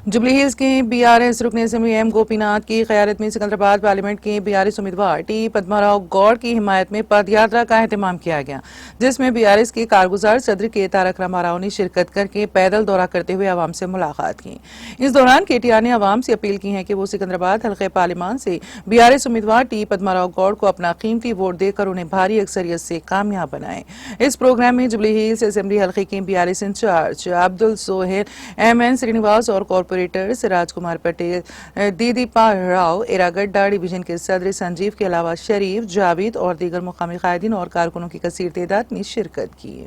Jubilee hills के BRS रुकन assembly M Gopinath की क़यादत में सिकंदराबाद पार्लियामेंट के बीआरएस उम्मीदवार टी पद्माराव गौड़ की हिमायत में पद यात्रा का एहतमाम किया गया, जिसमें बीआरएस के कारगुजार सदर के तारक रामाराव ने शिरकत करके पैदल दौरा करते हुए अवाम से मुलाकात की। इस दौरान केटीआर ने अवाम से अपील की है कि वो सिकंदराबाद हल्के पार्लियामान से बीआरएस उम्मीदवार टी पद्माराव गौड़ को अपना कीमती वोट देकर उन्हें भारी अक्सरियत से कामयाब बनाएं। इस प्रोग्राम में जुबली हिल्स असेंबली हल्के के BRS incharge Abdul Sohail, MN Srinivas और कॉर्पोरेटर्स राजकुमार पटेल, दीदीपा राव, एरागड्डा डिवीजन के सदर संजीव के अलावा शरीफ, जावेद और दीगर मुकामी कायदीन और कारकुनों की कसीर तादाद में शिरकत की।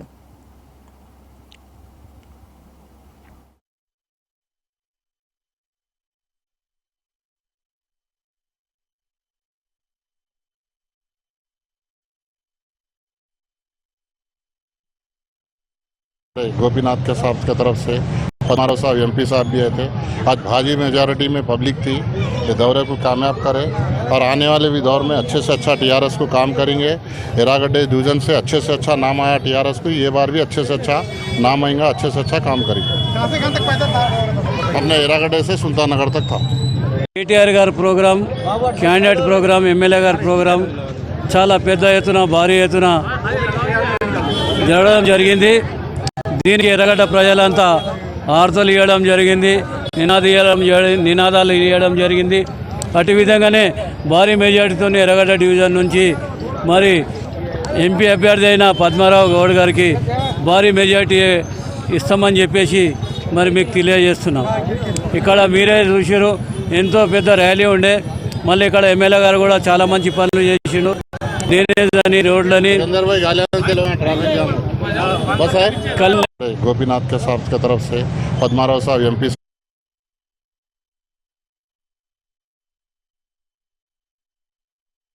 गोपीनाथ के साहब की तरफ से पद्माराव साहब एमपी साहब भी आए थे। आज भारी मेजॉरिटी में पब्लिक थी। ये दौरे को कामयाब करे और आने वाले भी दौर में अच्छे से अच्छा टीआरएस को काम करेंगे। एरागड्डे डिवीजन से अच्छा नाम आया टीआरएस को, ये बार भी अच्छे से अच्छा नाम आएगा, अच्छे से अच्छा काम करेंगे। कहाँ से कहाँ तक पैदल था? हमने एरागड्डे से सुल्ताननगर तक था। కేటీఆర్ గారి ప్రోగ్రాం, క్యాండిడేట్ ప్రోగ్రాం, ఎమ్మెల్యే గారి ప్రోగ్రాం చాలా పెద్ద ఎత్తున భారీ ఎత్తున జరగడం జరిగింది। దీనికి ఎర్రగడ్డ ప్రజలంతా ఆర్తలు ఇవ్వడం జరిగింది, నినాదాలు ఇవ్వడం జరిగింది। అటు విధంగానే భారీ మెజార్టీతో ఎర్రగడ్డ డివిజన్ నుంచి మరి ఎంపీ అభ్యర్థి అయిన పద్మారావు గౌడ్ గారికి భారీ మెజార్టీ ఇస్తామని చెప్పేసి మరి మీకు తెలియజేస్తున్నాం। ఇక్కడ మీరే చూసారు, ఎంతో పెద్ద ర్యాలీ ఉండే, మళ్ళీ ఇక్కడ ఎమ్మెల్యే గారు కూడా చాలా మంచి పనులు చేసిండు। డ్రైనేజ్ అని, రోడ్లని गोपीनाथ के साहब की तरफ से पद्माराव साहब एमपी